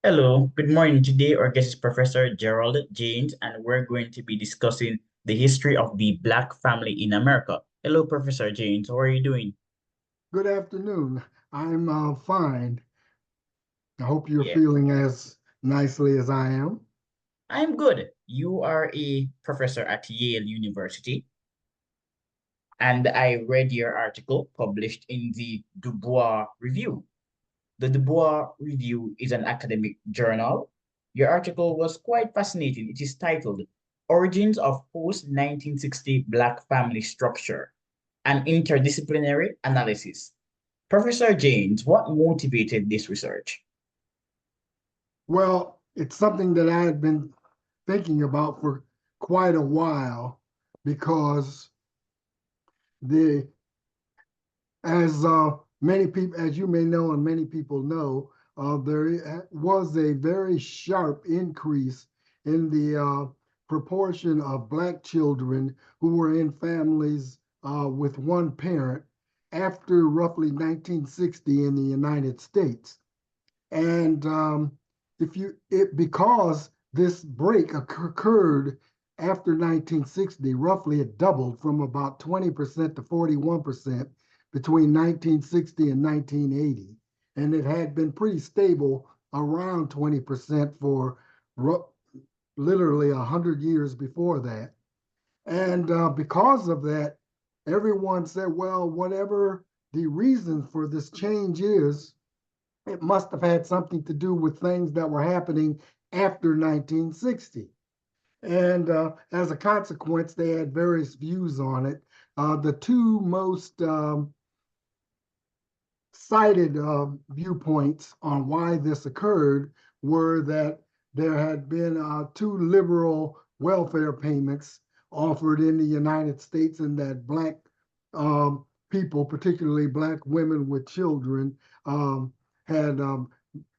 Hello, good morning. Today, our guest is Professor Gerald James, and we're going to be discussing the history of the Black family in America. Hello, Professor James. How are you doing? Good afternoon. I'm fine. I hope you're Yeah, feeling as nicely as I am. I'm good. You are a professor at Yale University, and I read your article published in the Dubois Review. The Dubois Review is an academic journal. Your article was quite fascinating. It is titled Origins of Post-1960 Black Family Structure, an Interdisciplinary Analysis. Professor James, what motivated this research? Well, it's something that I had been thinking about for quite a while because the as many people, as you may know, and many people know, there was a very sharp increase in the proportion of Black children who were in families with one parent after roughly 1960 in the United States. And if you it because this break occurred after 1960, roughly it doubled from about 20% to 41% between 1960 and 1980. And it had been pretty stable around 20% for literally 100 years before that. And because of that, everyone said, well, whatever the reason for this change is, it must have had something to do with things that were happening after 1960. And as a consequence, they had various views on it. The two most cited viewpoints on why this occurred were that there had been two liberal welfare payments offered in the United States, and that Black people, particularly Black women with children, had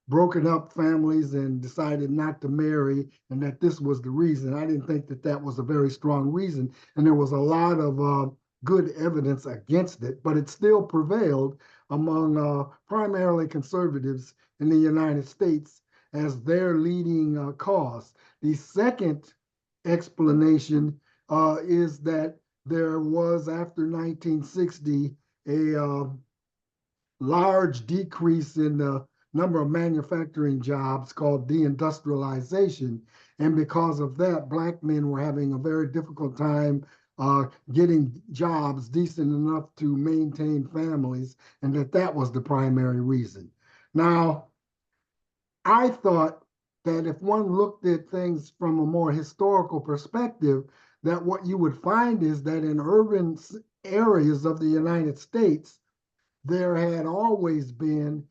broken up families and decided not to marry, and that this was the reason. I didn't think that that was a very strong reason, and there was a lot of good evidence against it, but it still prevailed among primarily conservatives in the United States as their leading cause. The second explanation is that there was, after 1960, a large decrease in the number of manufacturing jobs called deindustrialization. And because of that, Black men were having a very difficult time getting jobs decent enough to maintain families, and that that was the primary reason. Now, I thought that if one looked at things from a more historical perspective, that what you would find is that in urban areas of the United States, there had always been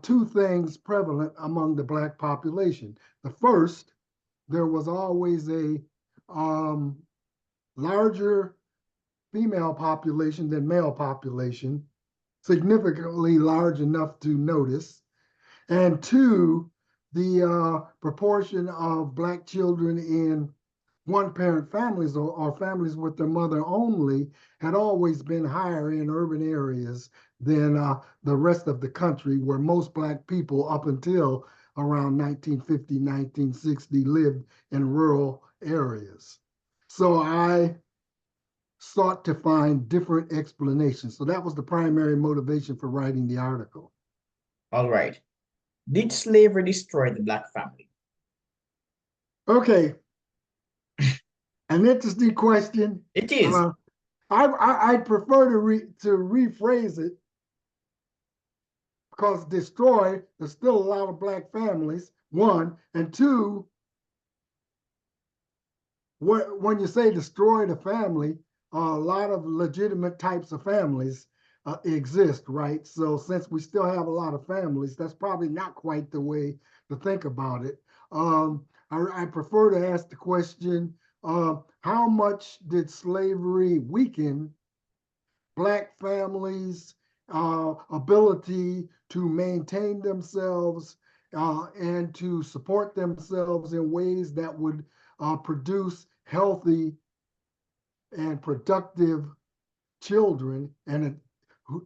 two things prevalent among the Black population. The first, there was always a um, larger female population than male population, significantly large enough to notice. And two, the proportion of Black children in one parent families or families with their mother only had always been higher in urban areas than the rest of the country, where most Black people up until around 1950, 1960 lived in rural areas. So I sought to find different explanations. So that was the primary motivation for writing the article. All right. Did slavery destroy the Black family? Okay, an interesting question. It is. Uh, I'd prefer to rephrase it, because destroy, there's still a lot of Black families, one, and two, when you say destroy the family, a lot of legitimate types of families exist, right? So since we still have a lot of families, that's probably not quite the way to think about it. I prefer to ask the question, how much did slavery weaken Black families' ability to maintain themselves and to support themselves in ways that would produce healthy and productive children and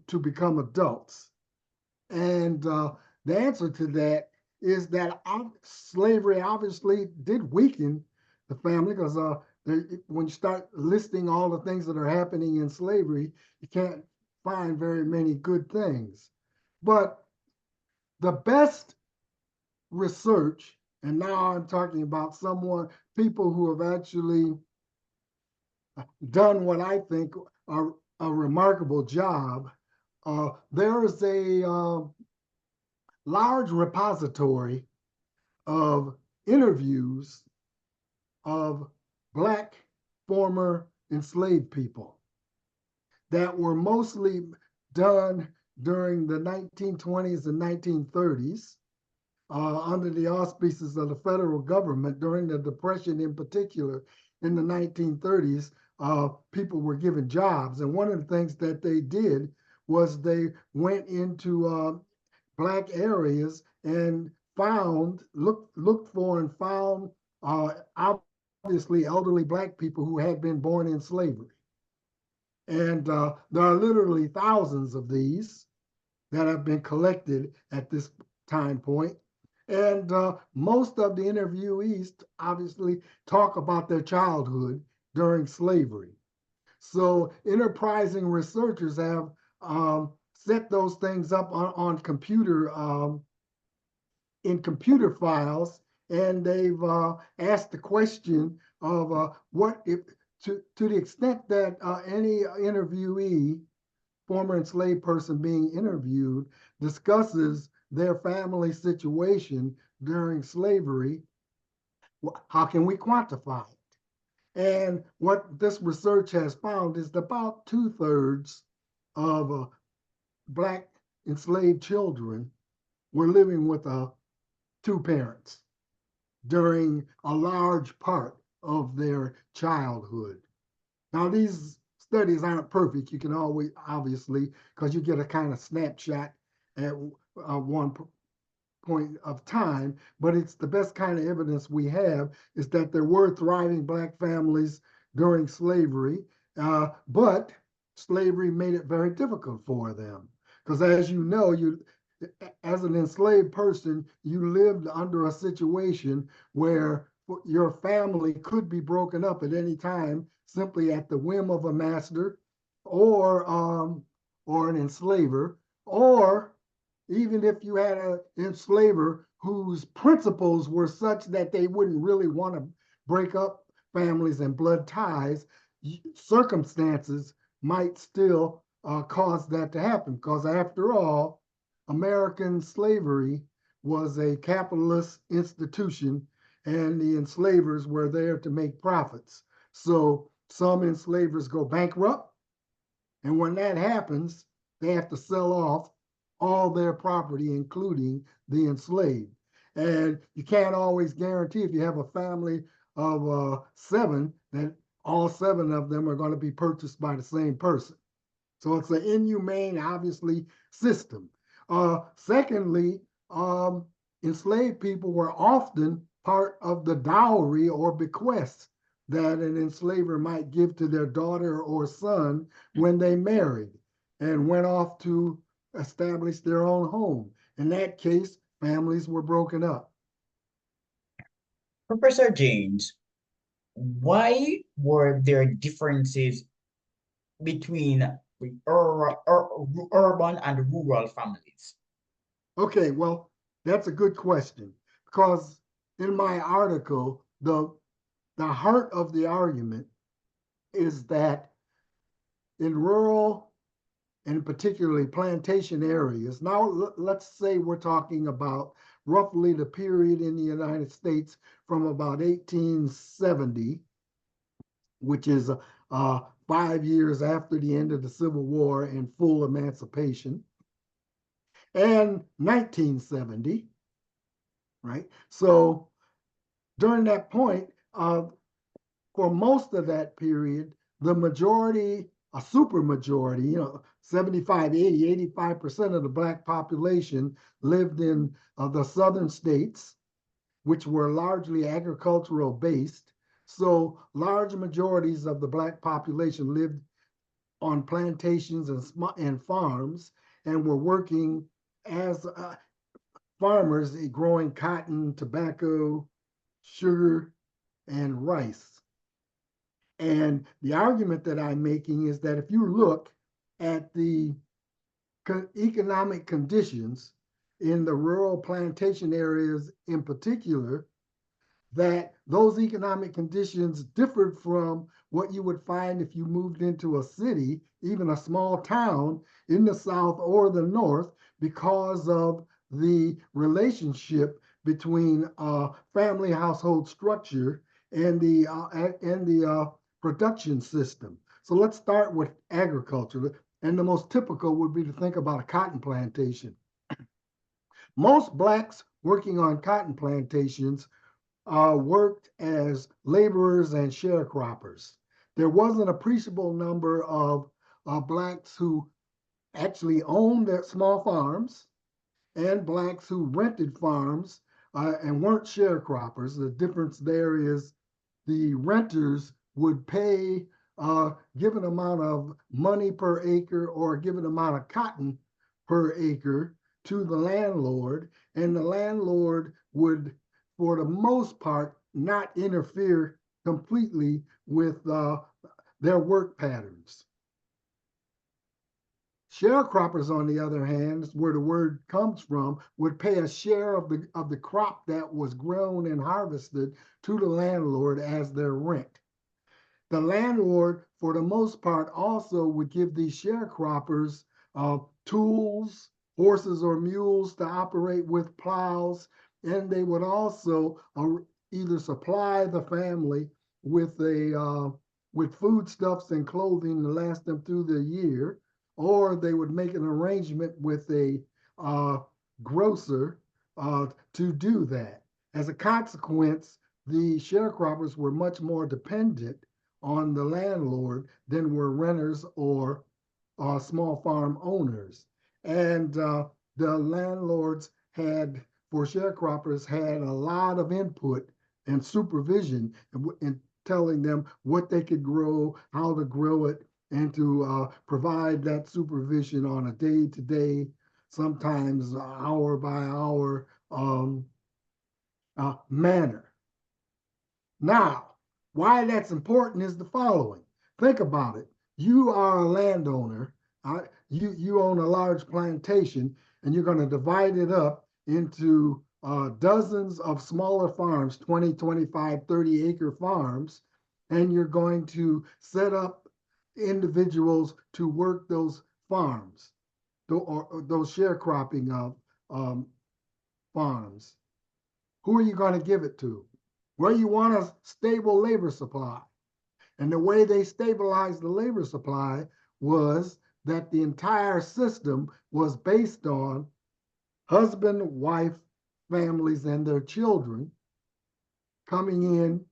to become adults? And the answer to that is that slavery obviously did weaken the family because when you start listing all the things that are happening in slavery, you can't find very many good things. But the best research, and now I'm talking about people who have actually done what I think are a remarkable job. There is a large repository of interviews of Black former enslaved people that were mostly done during the 1920s and 1930s under the auspices of the federal government during the Depression in particular. In the 1930s, people were given jobs. And one of the things that they did was they went into Black areas and looked for and found obviously elderly Black people who had been born in slavery. And there are literally thousands of these that have been collected at this time point. And most of the interviewees obviously talk about their childhood during slavery. So enterprising researchers have set those things up on computer in computer files, and they've asked the question of what if to the extent that any interviewee, former enslaved person being interviewed, discusses their family situation during slavery, how can we quantify it? And what this research has found is that about 2/3 of Black enslaved children were living with two parents during a large part of their childhood. Now, these studies aren't perfect. You can always, obviously, because you get a kind of snapshot at one point of time, but it's the best kind of evidence we have is that there were thriving Black families during slavery, but slavery made it very difficult for them. Because as you know, as an enslaved person, you lived under a situation where your family could be broken up at any time simply at the whim of a master or an enslaver, or even if you had an enslaver whose principles were such that they wouldn't really want to break up families and blood ties, circumstances might still cause that to happen. Because after all, American slavery was a capitalist institution, and the enslavers were there to make profits. So some enslavers go bankrupt, and when that happens, they have to sell off all their property, including the enslaved. And you can't always guarantee if you have a family of seven that all seven of them are going to be purchased by the same person. So it's an inhumane, obviously, system. Secondly, enslaved people were often part of the dowry or bequest that an enslaver might give to their daughter or son when they married and went off to establish their own home. In that case, families were broken up. Professor James, why were there differences between urban and rural families? Okay, well, that's a good question because in my article, the heart of the argument is that in rural and particularly plantation areas, now let's say we're talking about roughly the period in the United States from about 1870, which is 5 years after the end of the Civil War and full emancipation, and 1970, right? So during that point, for most of that period, the majority, a super majority, 75, 80, 85% of the Black population lived in the southern states, which were largely agricultural based. So large majorities of the Black population lived on plantations and farms and were working as farmers growing cotton, tobacco, sugar, and rice. And the argument that I'm making is that if you look at the economic conditions in the rural plantation areas in particular, that those economic conditions differed from what you would find if you moved into a city, even a small town in the South or the North, because of the relationship between family household structure and the production system. So let's start with agriculture. And the most typical would be to think about a cotton plantation. Most blacks working on cotton plantations worked as laborers and sharecroppers. There was an appreciable number of blacks who actually owned their small farms and blacks who rented farms and weren't sharecroppers. The difference there is the renters would pay a given amount of money per acre or a given amount of cotton per acre to the landlord, and the landlord would, for the most part, not interfere completely with their work patterns. Sharecroppers, on the other hand, where the word comes from, would pay a share of the crop that was grown and harvested to the landlord as their rent. The landlord, for the most part, also would give these sharecroppers tools, horses or mules to operate with plows, and they would also either supply the family with with foodstuffs and clothing to last them through the year, or they would make an arrangement with a grocer to do that. As a consequence, the sharecroppers were much more dependent on the landlord than were renters or small farm owners. And the landlords had, for sharecroppers, had a lot of input and supervision in telling them what they could grow, how to grow it, and to provide that supervision on a day-to-day, sometimes hour by hour manner. Now, why that's important is the following. Think about it. You are a landowner. You own a large plantation, and you're going to divide it up into dozens of smaller farms, 20, 25, 30-acre farms, and you're going to set up individuals to work those farms, or those sharecropping farms. Who are you going to give it to? Well, you want a stable labor supply. And the way they stabilized the labor supply was that the entire system was based on husband, wife, families, and their children coming in,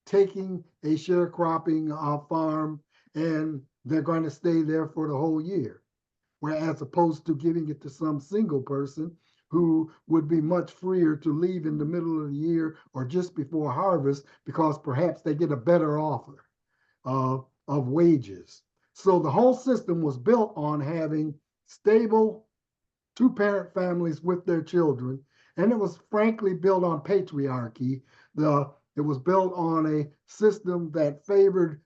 taking a sharecropping farm, and they're going to stay there for the whole year. Whereas opposed to giving it to some single person who would be much freer to leave in the middle of the year or just before harvest because perhaps they get a better offer of wages. So the whole system was built on having stable two-parent families with their children, and it was frankly built on patriarchy. It was built on a system that favored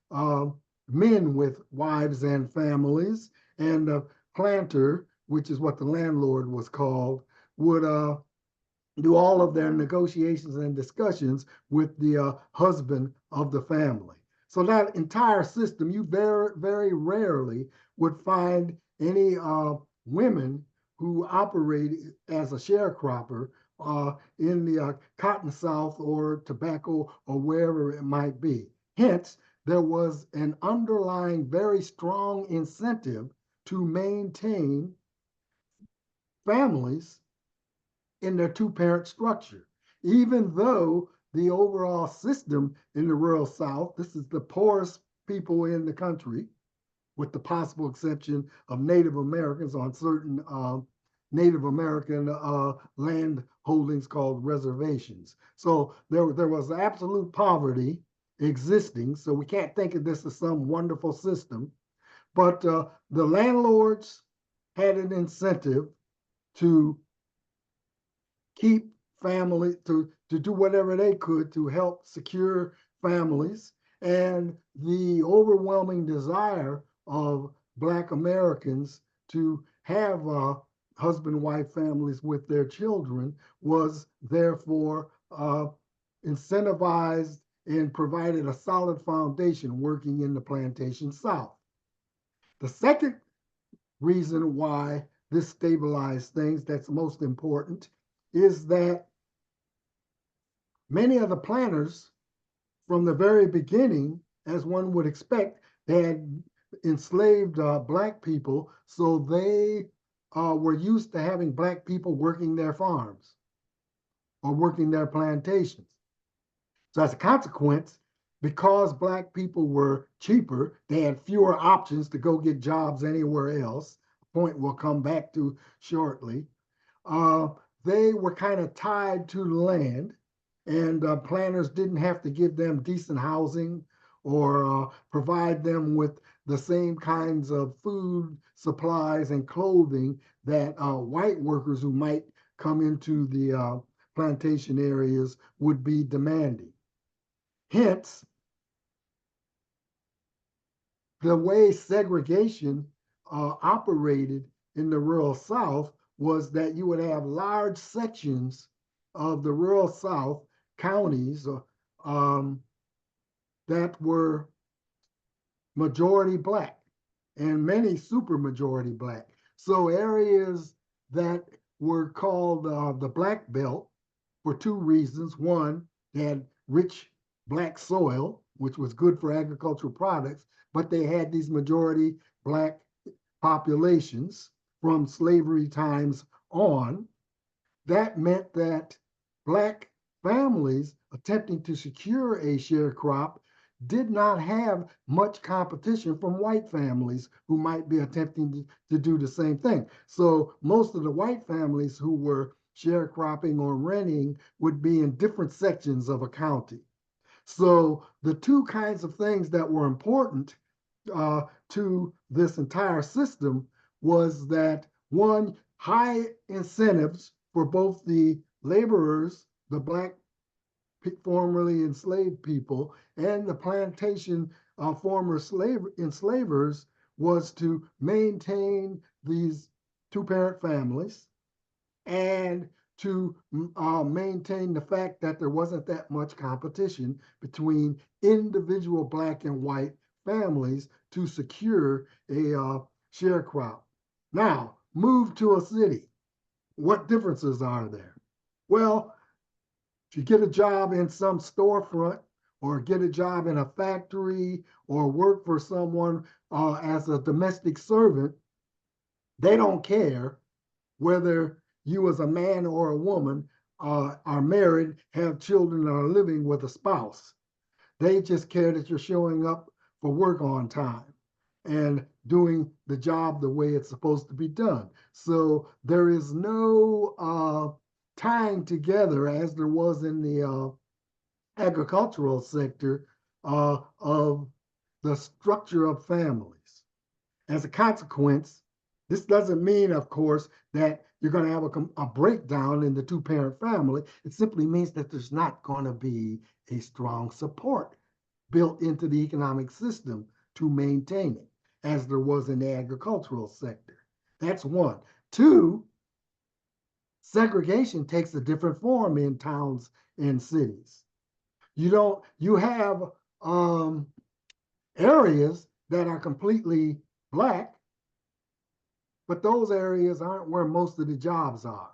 men with wives and families, and the planter, which is what the landlord was called, would do all of their negotiations and discussions with the husband of the family. So that entire system, you very, very rarely would find any women who operate as a sharecropper in the cotton south or tobacco or wherever it might be. Hence, there was an underlying very strong incentive to maintain families in their two-parent structure, even though the overall system in the rural South, this is the poorest people in the country, with the possible exception of Native Americans on certain Native American land holdings called reservations. So there was absolute poverty existing. So we can't think of this as some wonderful system. But the landlords had an incentive to keep family, to do whatever they could to help secure families. And the overwhelming desire of Black Americans to have husband-wife families with their children was therefore incentivized and provided a solid foundation working in the plantation South. The second reason why this stabilized things that's most important is that many of the planters from the very beginning, as one would expect, they had enslaved Black people, so they were used to having Black people working their farms or working their plantations. So as a consequence, because Black people were cheaper, they had fewer options to go get jobs anywhere else, a point we'll come back to shortly. Uh, they were kind of tied to the land, and planners didn't have to give them decent housing or provide them with the same kinds of food, supplies, and clothing that white workers who might come into the plantation areas would be demanding. Hence, the way segregation operated in the rural South was that you would have large sections of the rural South counties um, that were majority Black and many super majority Black. So areas that were called the Black Belt for two reasons. One, they had rich Black soil, which was good for agricultural products, but they had these majority Black populations from slavery times on. That meant that Black families attempting to secure a sharecrop did not have much competition from white families who might be attempting to do the same thing. So most of the white families who were sharecropping or renting would be in different sections of a county. So the two kinds of things that were important to this entire system was that one, high incentives for both the laborers, the Black formerly enslaved people, and the plantation former enslavers was to maintain these two-parent families and to maintain the fact that there wasn't that much competition between individual Black and white families to secure a sharecrop. Now, move to a city. What differences are there? Well, if you get a job in some storefront or get a job in a factory or work for someone as a domestic servant, they don't care whether you as a man or a woman are married, have children, or are living with a spouse. They just care that you're showing up for work on time and doing the job the way it's supposed to be done. So there is no tying together as there was in the agricultural sector of the structure of families. As a consequence, this doesn't mean, of course, that you're going to have a breakdown in the two-parent family. It simply means that there's not going to be a strong support built into the economic system to maintain it, as there was in the agricultural sector. That's one. Two, segregation takes a different form in towns and cities. You have areas that are completely Black, but those areas aren't where most of the jobs are.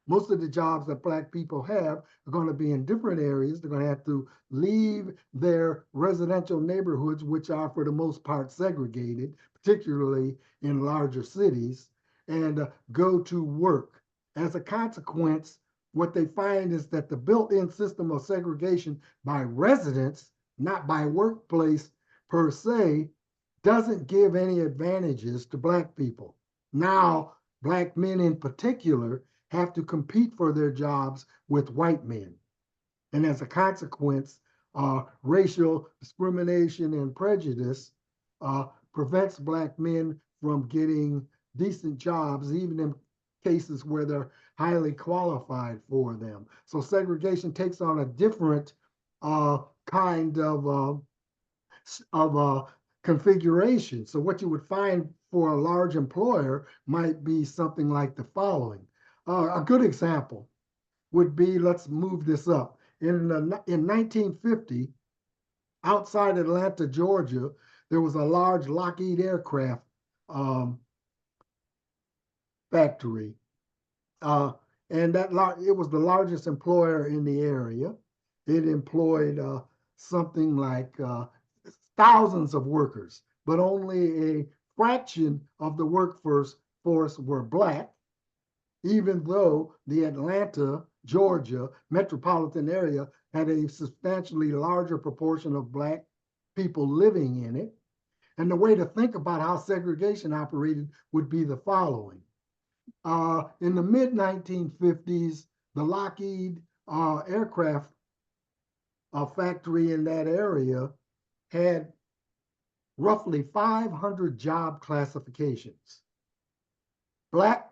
Most of the jobs that Black people have are going to be in different areas. They're going to have to leave their residential neighborhoods, which are for the most part segregated, particularly in larger cities, and go to work. As a consequence, what they find is that the built-in system of segregation by residence, not by workplace per se, doesn't give any advantages to Black people. Now, Black men in particular have to compete for their jobs with white men. And as a consequence, racial discrimination and prejudice prevents Black men from getting decent jobs, even in cases where they're highly qualified for them. So segregation takes on a different kind of configuration. So what you would find for a large employer might be something like the following. A good example would be, let's move this up. In 1950, outside Atlanta, Georgia, there was a large Lockheed aircraft um, factory. Uh, and it was the largest employer in the area. It employed something like thousands of workers, but only a fraction of the workforce were Black, even though the Atlanta, Georgia metropolitan area had a substantially larger proportion of Black people living in it. And the way to think about how segregation operated would be the following. In the mid 1950s, the Lockheed aircraft factory in that area had roughly 500 job classifications. Black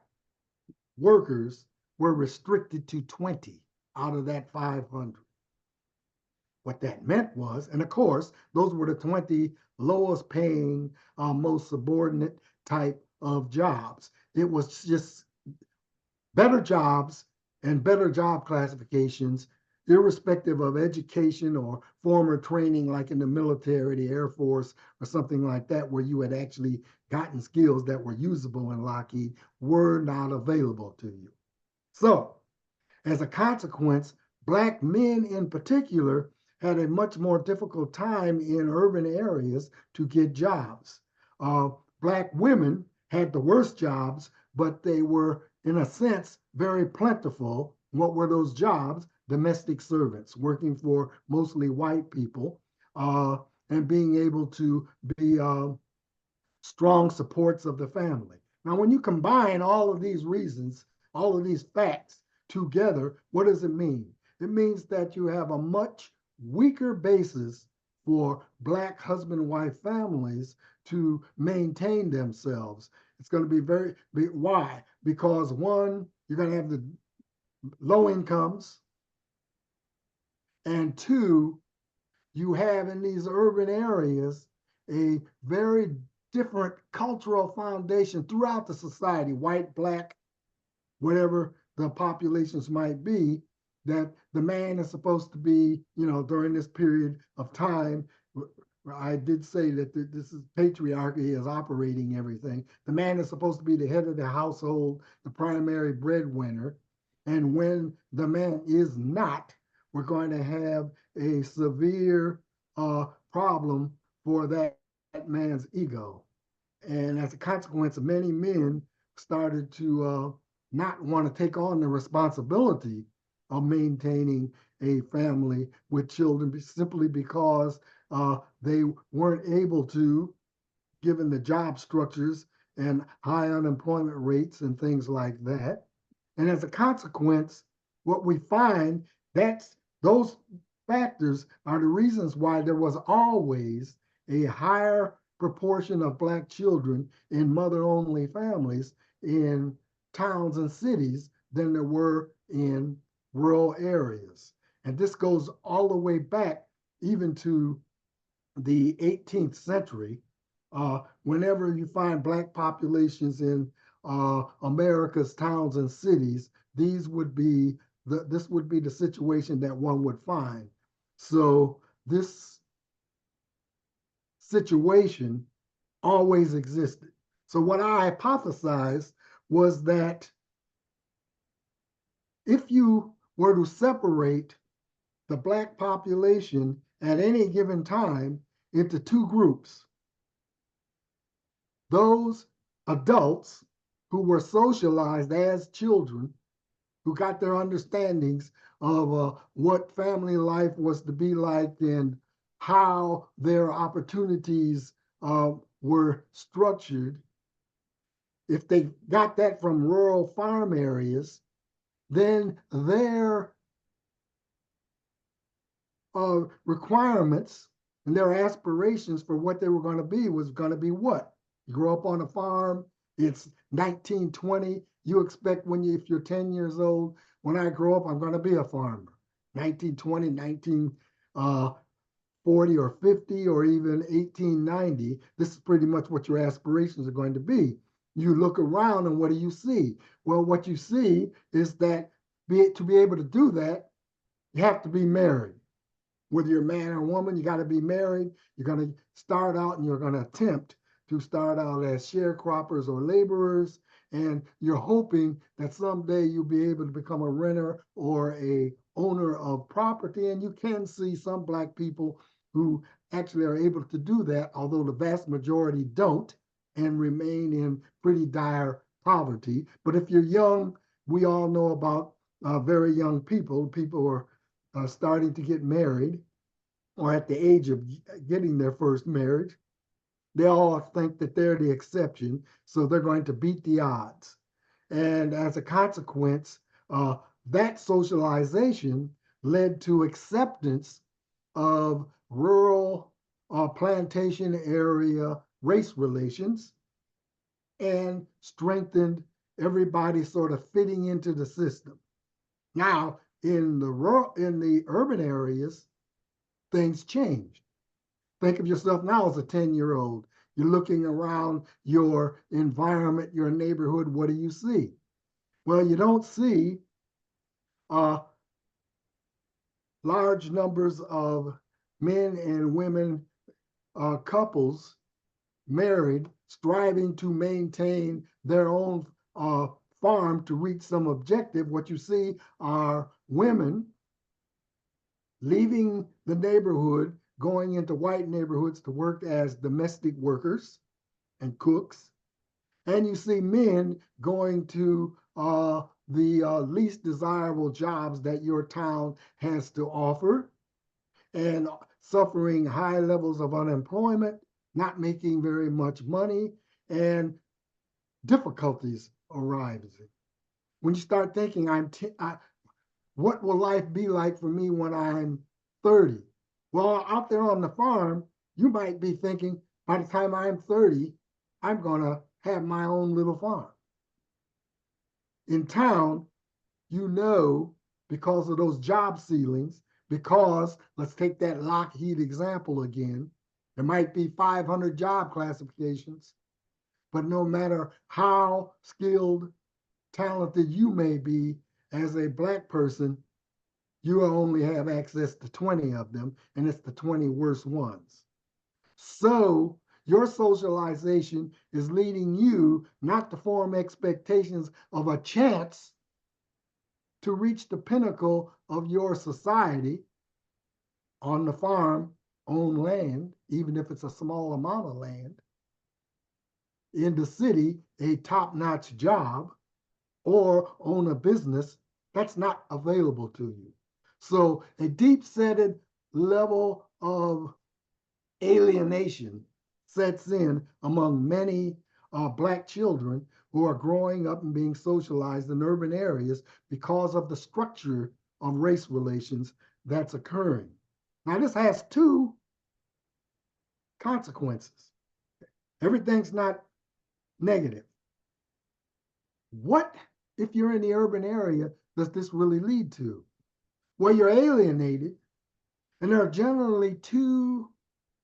workers were restricted to 20 out of that 500. What that meant was, and of course, those were the 20 lowest paying, most subordinate type of jobs. It was just better jobs and better job classifications, irrespective of education or former training, like in the military, the Air Force, or something like that, where you had actually gotten skills that were usable in Lockheed, were not available to you. So, as a consequence, Black men in particular had a much more difficult time in urban areas to get jobs. Black women had the worst jobs, but they were, in a sense, very plentiful. What were those jobs? Domestic servants, working for mostly white people, and being able to be strong supports of the family. Now, when you combine all of these reasons, all of these facts together, what does it mean? It means that you have a much weaker basis for Black husband-wife families to maintain themselves. It's going to be why? Because one, you're going to have the low incomes, and two, you have in these urban areas a very different cultural foundation throughout the society, white, Black, whatever the populations might be, that the man is supposed to be, during this period of time. I did say that this is patriarchy is operating everything. The man is supposed to be the head of the household, the primary breadwinner. And when the man is not, we're going to have a severe problem for that man's ego. And as a consequence, many men started to not want to take on the responsibility of maintaining a family with children simply because they weren't able to, given the job structures and high unemployment rates and things like that. And as a consequence, what we find, that's those factors are the reasons why there was always a higher proportion of Black children in mother-only families in towns and cities than there were in rural areas. And this goes all the way back even to the 18th century. Whenever you find Black populations in America's towns and cities, this would be the situation that one would find. So this situation always existed. So what I hypothesized was that if you were to separate the Black population at any given time into two groups, those adults who were socialized as children, who got their understandings of what family life was to be like and how their opportunities were structured. If they got that from rural farm areas, then their requirements and their aspirations for what they were going to be was going to be what? You grow up on a farm, it's 1920, you expect if you're 10 years old, when I grow up, I'm going to be a farmer. 1920, 1940 or 50 or even 1890, this is pretty much what your aspirations are going to be. You look around and what do you see? Well, what you see is that to be able to do that, you have to be married. Whether you're a man or a woman, you got to be married. You're going to start out and you're going to attempt to start out as sharecroppers or laborers. And you're hoping that someday you'll be able to become a renter or a owner of property. And you can see some Black people who actually are able to do that, although the vast majority don't and remain in pretty dire poverty. But if you're young, we all know about very young people. People are starting to get married or at the age of getting their first marriage. They all think that they're the exception, so they're going to beat the odds. And as a consequence, that socialization led to acceptance of rural plantation area race relations and strengthened everybody sort of fitting into the system. Now, in the urban areas, things changed. Think of yourself now as a 10-year-old. You're looking around your environment, your neighborhood. What do you see? Well, you don't see large numbers of men and women couples married, striving to maintain their own farm to reach some objective. What you see are women leaving the neighborhood, going into white neighborhoods to work as domestic workers and cooks. And you see men going to the least desirable jobs that your town has to offer and suffering high levels of unemployment, not making very much money, and difficulties arising. When you start thinking, what will life be like for me when I'm 30? Well, out there on the farm, you might be thinking, by the time I'm 30, I'm going to have my own little farm. In town, you know, because of those job ceilings, because let's take that Lockheed example again, there might be 500 job classifications, but no matter how skilled, talented you may be as a Black person, you only have access to 20 of them, and it's the 20 worst ones. So your socialization is leading you not to form expectations of a chance to reach the pinnacle of your society on the farm, own land, even if it's a small amount of land, in the city, a top-notch job, or own a business. That's not available to you. So a deep-seated level of alienation sets in among many Black children who are growing up and being socialized in urban areas because of the structure of race relations that's occurring. Now, this has two consequences. Everything's not negative. What, if you're in the urban area, does this really lead to? Well, you're alienated, and there are generally two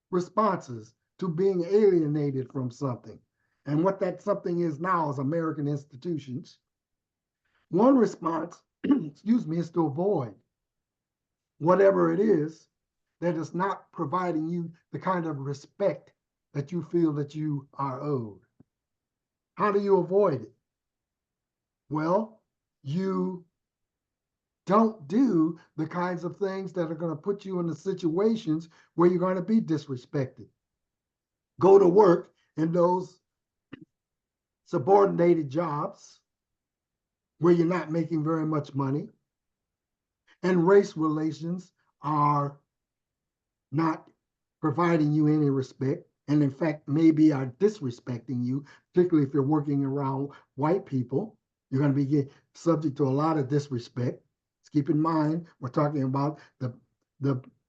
responses to being alienated from something. And what that something is now is American institutions. One response, excuse me, is to avoid whatever it is that is not providing you the kind of respect that you feel that you are owed. How do you avoid it? Well, you don't do the kinds of things that are going to put you in the situations where you're going to be disrespected. Go to work in those subordinated jobs where you're not making very much money, and race relations are not providing you any respect, and in fact, maybe are disrespecting you, particularly if you're working around white people. You're going to be subject to a lot of disrespect. Let's keep in mind, we're talking about the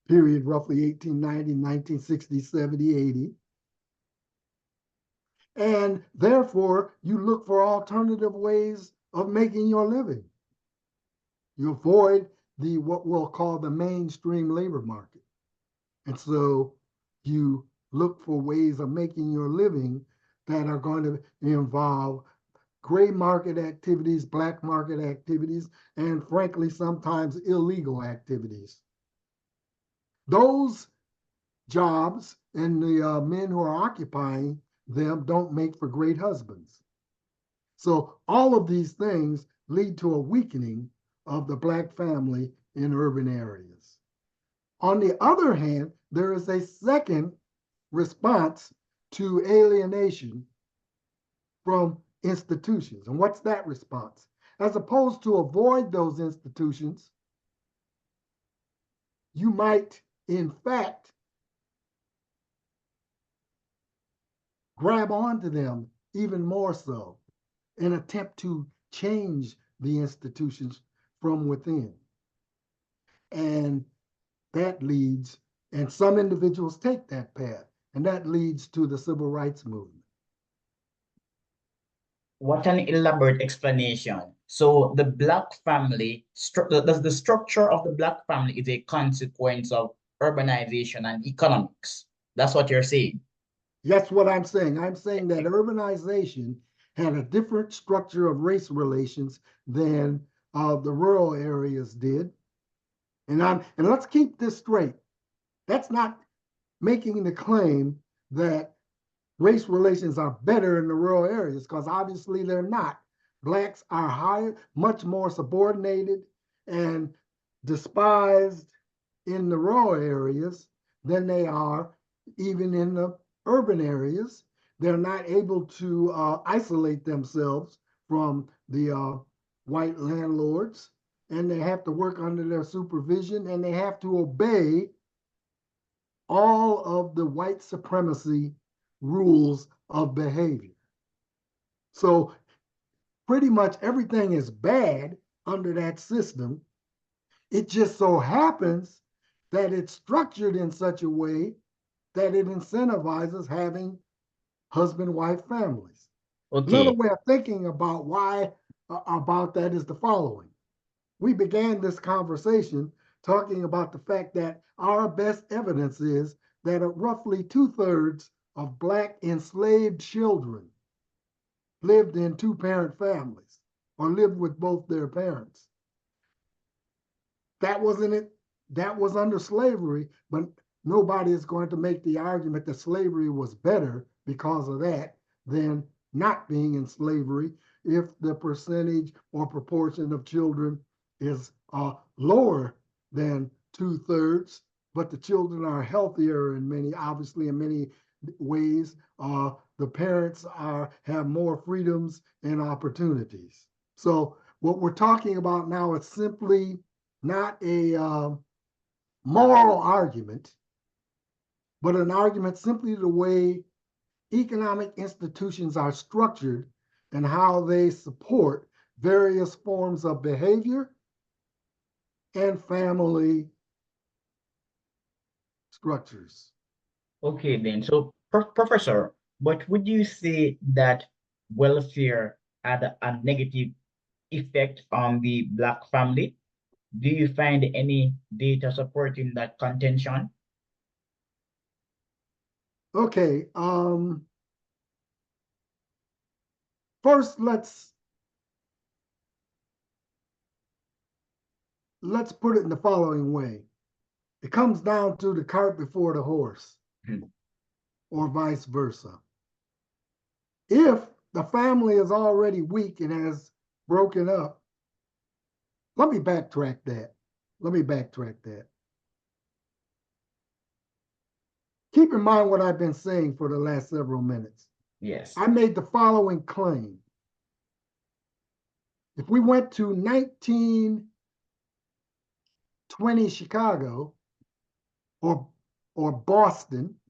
period roughly 1890, 1960, 70, 80. And therefore, you look for alternative ways of making your living. You avoid the what we'll call the mainstream labor market. And so you look for ways of making your living that are going to involve gray market activities, black market activities, and frankly, sometimes illegal activities. Those jobs and the men who are occupying them don't make for great husbands. So all of these things lead to a weakening of the black family in urban areas. On the other hand, there is a second response to alienation from institutions. And what's that response? As opposed to avoid those institutions, you might, in fact, grab onto them even more so and attempt to change the institutions from within. And that leads, and some individuals take that path, and that leads to the civil rights movement. What an elaborate explanation. So the black family, the structure of the black family is a consequence of urbanization and economics. That's what you're saying. That's what I'm saying. I'm saying that urbanization had a different structure of race relations than the rural areas did. And let's keep this straight. That's not making the claim that race relations are better in the rural areas, because obviously they're not. Blacks are higher, much more subordinated and despised in the rural areas than they are even in the urban areas. They're not able to isolate themselves from the white landlords, and they have to work under their supervision, and they have to obey all of the white supremacy rules of behavior. So pretty much everything is bad under that system. It just so happens that it's structured in such a way that it incentivizes having husband-wife families. Another Okay. way of thinking about why about that is the following. We began this conversation talking about the fact that our best evidence is that roughly 2/3 of black enslaved children lived in two-parent families or lived with both their parents. That wasn't it. That was under slavery, but nobody is going to make the argument that slavery was better because of that than not being in slavery if the percentage or proportion of children is lower than 2/3, but the children are healthier in many, obviously in many ways. The parents have more freedoms and opportunities. So what we're talking about now is simply not a moral argument, but an argument simply the way economic institutions are structured and how they support various forms of behavior and family structures. Okay, then. So, Professor, but would you say that welfare had a negative effect on the black family? Do you find any data supporting that contention? Okay, first let's put it in the following way. It comes down to the cart before the horse, or vice versa. If the family is already weak and has broken up, let me backtrack that. Let me backtrack that. Keep in mind what I've been saying for the last several minutes. Yes. I made the following claim. If we went to 1920 Chicago or Boston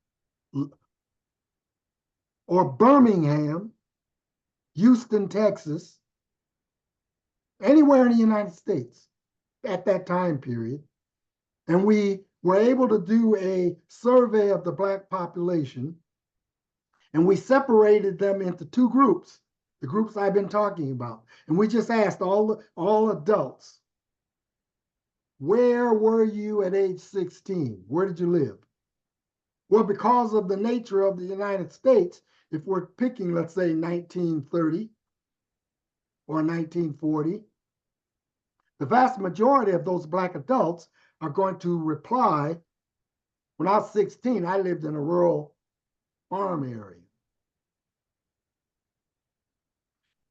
or Birmingham, Houston, Texas, anywhere in the United States at that time period, and we were able to do a survey of the black population, and we separated them into two groups. the groups I've been talking about. And we just asked all adults, where were you at age 16? Where did you live? Well, because of the nature of the United States, if we're picking, let's say, 1930 or 1940, the vast majority of those Black adults are going to reply, when I was 16, I lived in a rural farm area.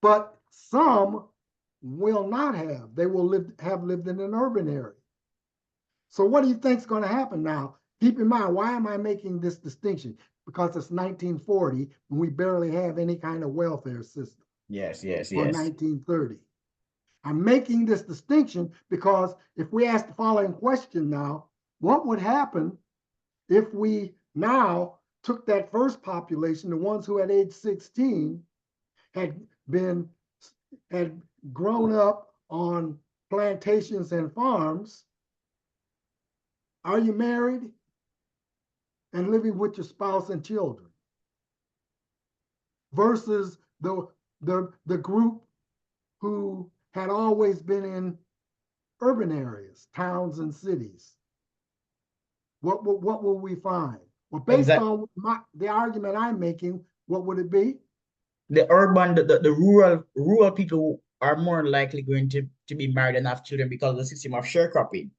But some will not have. They will have lived in an urban area. So what do you think is going to happen now? Keep in mind, why am I making this distinction? Because it's 1940 and we barely have any kind of welfare system. Yes, yes, Or yes. 1930. I'm making this distinction because if we ask the following question now, what would happen if we now took that first population, the ones who at age 16 had grown up on plantations and farms? Are you married and living with your spouse and children? Versus the group who had always been in urban areas, towns and cities. What will we find? Well, based on the argument I'm making, what would it be? The urban, the rural people are more likely going to be married and have children because of the system of sharecropping.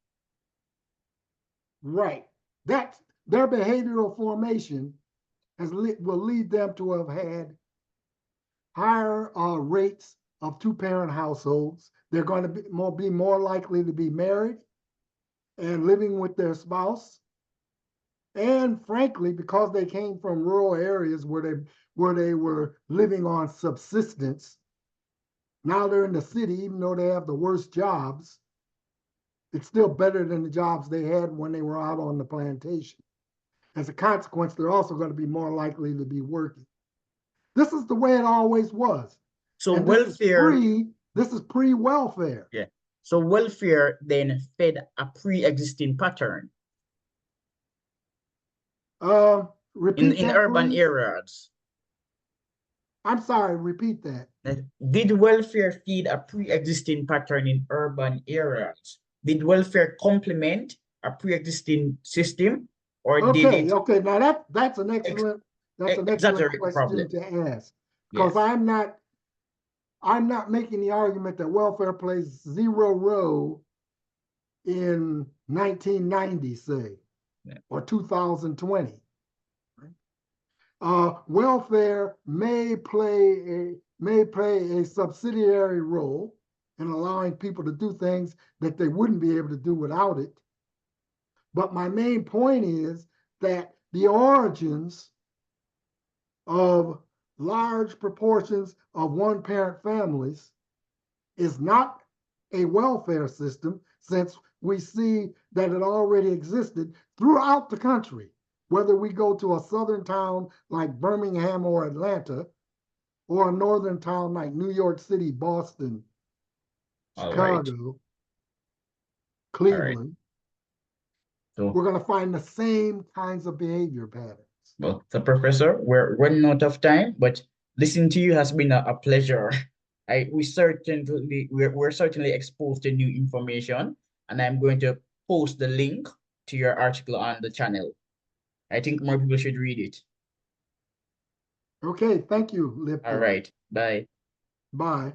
Right. That's their behavioral formation will lead them to have had higher rates of two-parent households. They're going to be more likely to be married and living with their spouse. And frankly, because they came from rural areas where they were living on subsistence, now they're in the city, even though they have the worst jobs, it's still better than the jobs they had when they were out on the plantation. As a consequence, they're also going to be more likely to be working. This is the way it always was. So and welfare, this is pre-welfare. Yeah. So welfare then fed a pre-existing pattern. Repeat in that, urban please. areas. I'm sorry, repeat that. Did welfare feed a pre-existing pattern in urban areas? Did welfare complement a pre-existing system, or did it Okay. Now that's an excellent exaggerate the question problem? to ask, because Yes. I'm not making the argument that welfare plays zero role in 1990, say, or 2020. Welfare may play a subsidiary role in allowing people to do things that they wouldn't be able to do without it. But my main point is that the origins of large proportions of one-parent families is not a welfare system, since we see that it already existed throughout the country, whether we go to a southern town like Birmingham or Atlanta, or a northern town like New York City, Boston, Chicago, Cleveland. So we're going to find the same kinds of behavior patterns. Well, so Professor, we're running out of time, but listening to you has been a pleasure. We're certainly exposed to new information, and I'm going to post the link to your article on the channel. I think more people should read it. Okay, thank you, Lipton. All right, bye. Bye.